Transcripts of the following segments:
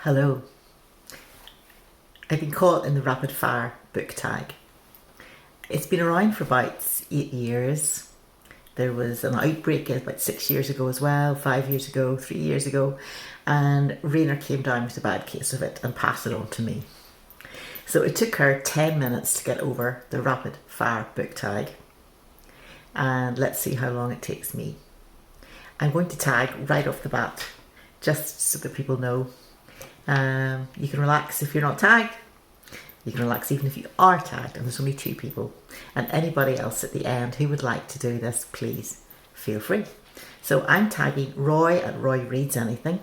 Hello. I've been caught in the rapid fire book tag. It's been around for about 8 years. There was an outbreak about 6 years ago as well, 5 years ago, 3 years ago, and Raynor came down with a bad case of it and passed it on to me. So it took her 10 minutes to get over the rapid fire book tag, and let's see how long it takes me. I'm going to tag right off the bat, just so that people know. You can relax if you're not tagged. You can relax even if you are tagged, and there's only 2 people. And anybody else at the end who would like to do this, please feel free. So I'm tagging Roy at Roy Reads Anything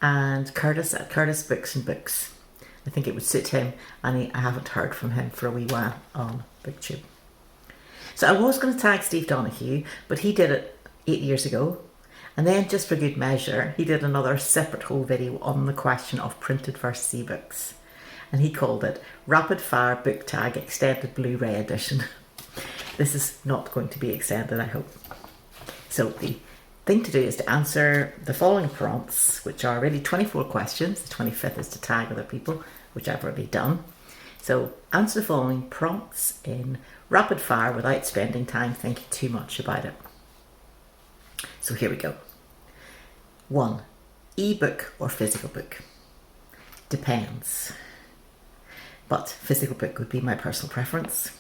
and Curtis at Curtis Books and Books. I think it would suit him, and I haven't heard from him for a wee while on BookTube. So I was going to tag Steve Donahue, but he did it 8 years ago. And then, just for good measure, he did another separate whole video on the question of printed versus ebooks. And he called it Rapid Fire Book Tag Extended Blu-ray Edition. This is not going to be extended, I hope. So the thing to do is to answer the following prompts, which are really 24 questions. The 25th is to tag other people, which I've already done. So answer the following prompts in rapid fire without spending time thinking too much about it. So here we go. 1. Ebook or physical book? Depends. But physical book would be my personal preference.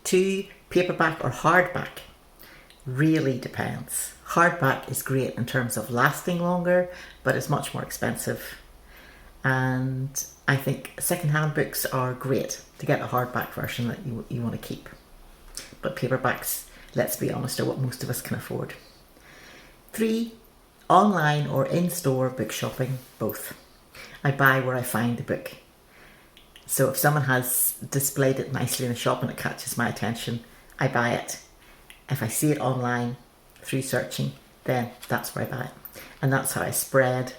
2. Paperback or hardback? Really depends. Hardback is great in terms of lasting longer, but it's much more expensive. And I think second-hand books are great to get a hardback version that you want to keep. But paperbacks, let's be honest, are what most of us can afford. 3. Online or in-store book shopping? Both. I buy where I find the book. So if someone has displayed it nicely in a shop and it catches my attention, I buy it. If I see it online through searching, then that's where I buy it. And that's how I spread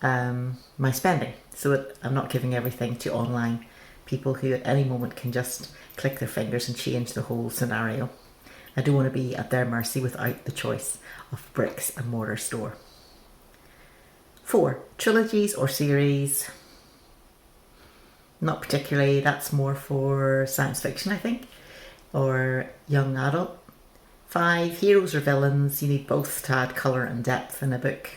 my spending. So I'm not giving everything to online people who at any moment can just click their fingers and change the whole scenario. I don't want to be at their mercy without the choice of bricks and mortar store. 4. Trilogies or series? Not particularly. That's more for science fiction, I think, or young adult. 5. Heroes or villains? You need both to add colour and depth in a book,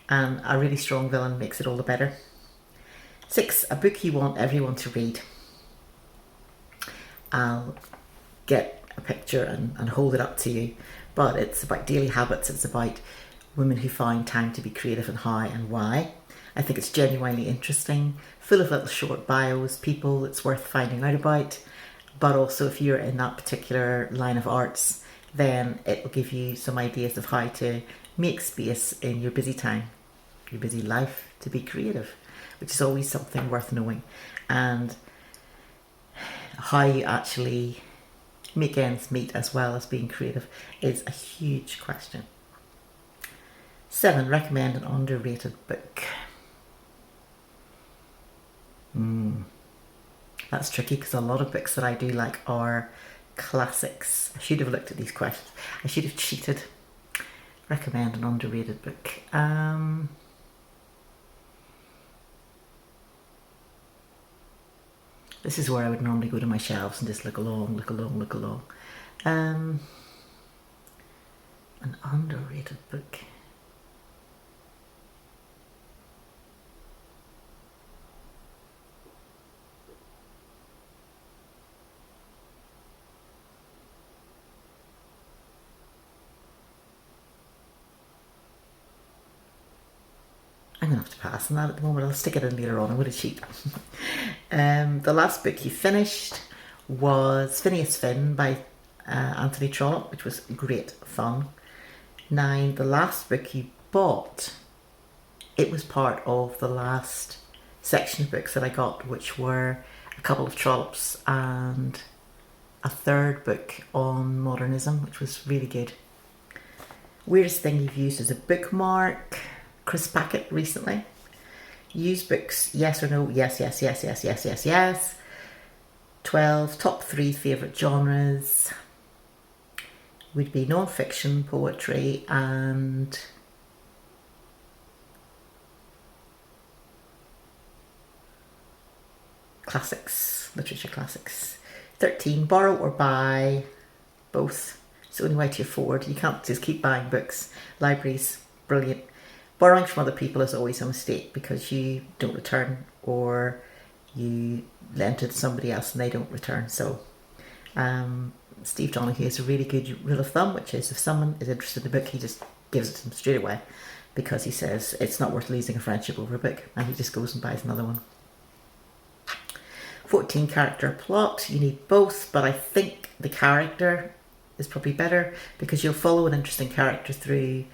and a really strong villain makes it all the better. 6. A book you want everyone to read. I'll get a picture and hold it up to you, but it's about daily habits. It's about women who find time to be creative and how and why. I think it's genuinely interesting, full of little short bios, people it's worth finding out about, but also if you're in that particular line of arts, then it will give you some ideas of how to make space in your busy time, your busy life, to be creative, which is always something worth knowing, and how you actually make ends meet as well as being creative is a huge question. 7. Recommend an underrated book. That's tricky because a lot of books that I do like are classics. I should have looked at these questions. I should have cheated. Recommend an underrated book. This is where I would normally go to my shelves and just look along. An underrated book. I'm going to have to pass on that at the moment. I'll stick it in later on. I'm going to cheat. The last book you finished was Phineas Finn by Anthony Trollope, which was great fun. 9. The last book you bought. It was part of the last section of books that I got, which were a couple of Trollope's and a third book on modernism, which was really good. Weirdest thing you've used as a bookmark? Chris Packett recently. Used books, yes or no? Yes. 12. Top 3 favourite genres would be non-fiction, poetry and classics, literature classics. 13, borrow or buy, both. It's the only way to afford. You can't just keep buying books. Libraries, brilliant. Borrowing from other people is always a mistake because you don't return, or you lend it to somebody else and they don't return. So Steve Donaghy has a really good rule of thumb, which is if someone is interested in a book, he just gives it to them straight away, because he says it's not worth losing a friendship over a book, and he just goes and buys another one. 14, character plot. You need both, but I think the character is probably better, because you'll follow an interesting character through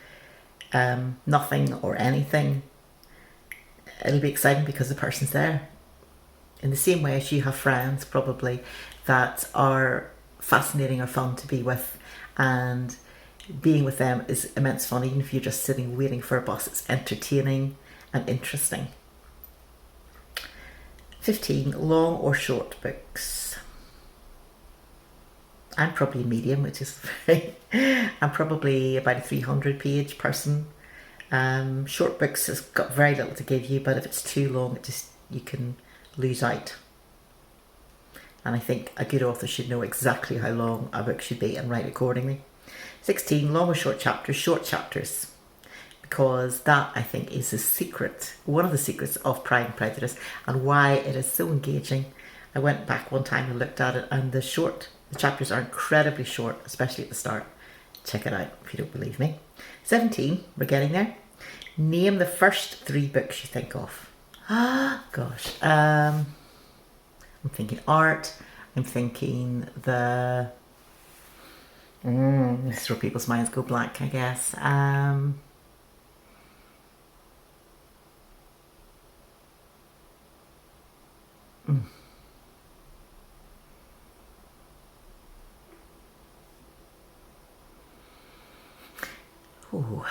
nothing or anything. It'll be exciting because the person's there. In the same way as you have friends probably that are fascinating or fun to be with, and being with them is immense fun, even if you're just sitting waiting for a bus. It's entertaining and interesting. 15, long or short books. I'm probably a medium, which is I'm probably about a 300 page person. Short books has got very little to give you, but if it's too long, you can lose out. And I think a good author should know exactly how long a book should be and write accordingly. 16, long or short chapters. Short chapters, because that, I think, is the secret, one of the secrets of Pride and Prejudice, and why it is so engaging. I went back one time and looked at it, and the chapters are incredibly short, especially at the start. Check it out if you don't believe me. 17, we're getting there. Name the first 3 books you think of. Gosh. I'm thinking art. I'm thinking this is where people's minds go blank, I guess. Oh,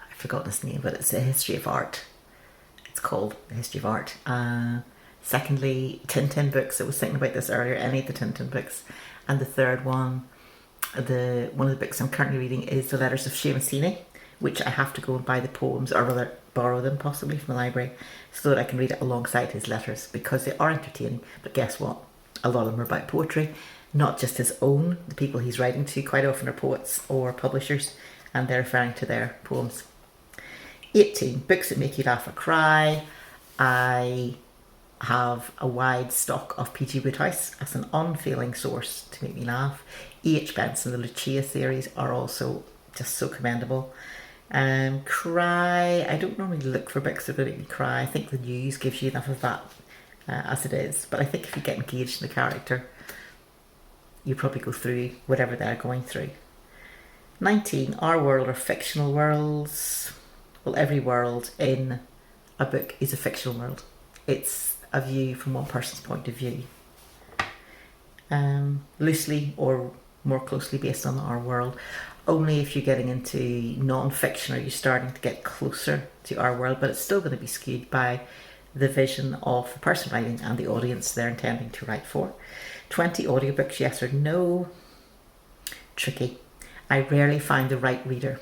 I've forgotten his name, but it's a history of art. It's called The History of Art. Secondly, Tintin books. I was thinking about this earlier, any of the Tintin books. And the third one, one of the books I'm currently reading is The Letters of Seamus Heaney, which I have to go and buy the poems, or rather borrow them possibly from the library, so that I can read it alongside his letters, because they are entertaining. But guess what? A lot of them are about poetry, not just his own. The people he's writing to quite often are poets or publishers, and they're referring to their poems. 18, books that make you laugh or cry. I have a wide stock of P.G. Wodehouse as an unfailing source to make me laugh. E.H. Benson, the Lucia series, are also just so commendable. Cry, I don't normally look for books that make me cry. I think the news gives you enough of that as it is, but I think if you get engaged in the character, you probably go through whatever they're going through. 19, our world or fictional worlds. Well, every world in a book is a fictional world. It's a view from one person's point of view. Loosely or more closely based on our world. Only if you're getting into non-fiction are you starting to get closer to our world, but it's still going to be skewed by the vision of the person writing and the audience they're intending to write for. 20, audiobooks, yes or no. Tricky. I rarely find the right reader.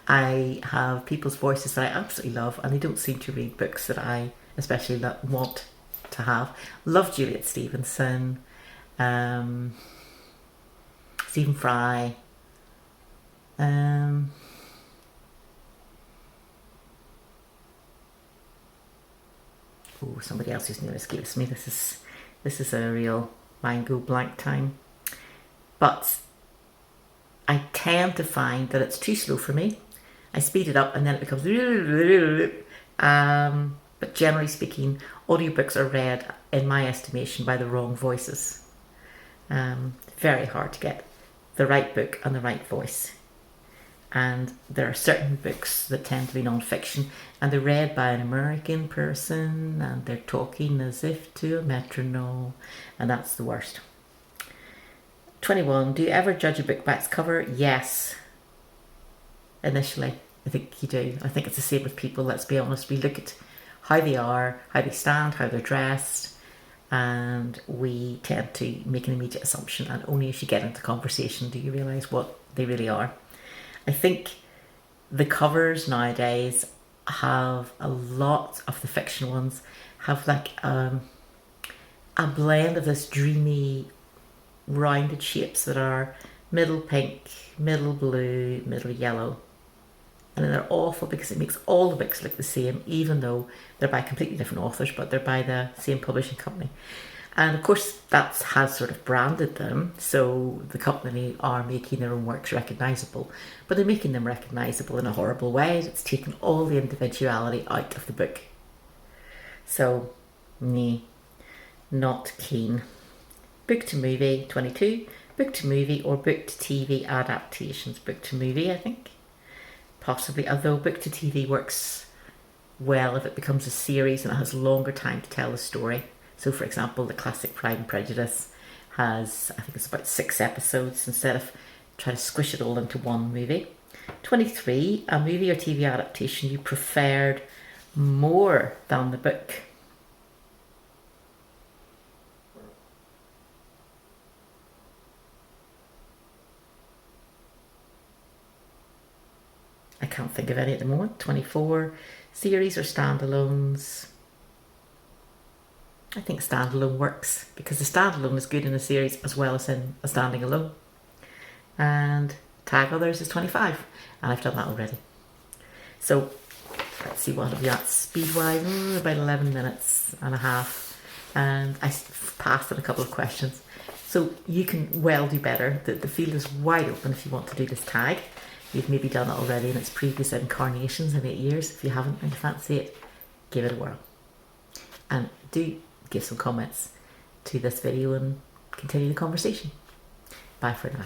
I have people's voices that I absolutely love, and they don't seem to read books that I especially want to have. Love Juliet Stevenson, Stephen Fry, somebody else whose name escapes me. This is a real mind go blank time. But I tend to find that it's too slow for me. I speed it up and then it becomes but generally speaking, audiobooks are read, in my estimation, by the wrong voices. Very hard to get the right book and the right voice. And there are certain books that tend to be non-fiction, and they're read by an American person, and they're talking as if to a metronome, and that's the worst. 21, do you ever judge a book by its cover? Yes. Initially, I think you do. I think it's the same with people, let's be honest. We look at how they are, how they stand, how they're dressed, and we tend to make an immediate assumption, and only if you get into conversation do you realise what they really are. I think the covers nowadays have a lot of the fictional ones have like a blend of this dreamy rounded shapes that are middle pink, middle blue, middle yellow. And then they're awful because it makes all the books look the same, even though they're by completely different authors, but they're by the same publishing company. And of course, that has sort of branded them, so the company are making their own works recognisable, but they're making them recognisable in a horrible way. It's taken all the individuality out of the book. So, not keen. Book to movie, 22. Book to movie or book to TV adaptations. Book to movie, I think. Possibly, although book to TV works well if it becomes a series and it has longer time to tell the story. So, for example, the classic Pride and Prejudice has, I think it's about 6 episodes instead of trying to squish it all into one movie. 23, a movie or TV adaptation you preferred more than the book. I can't think of any at the moment. 24, series or standalones. I think standalone works because the standalone is good in a series as well as in a standing alone. And tag others is 25, and I've done that already. So let's see what have we got speed wise. About 11 minutes and a half, and I passed on a couple of questions. So you can well do better. The field is wide open if you want to do this tag. You've maybe done it already in its previous incarnations in 8 years. If you haven't and you fancy it, give it a whirl. And do give some comments to this video and continue the conversation. Bye for now.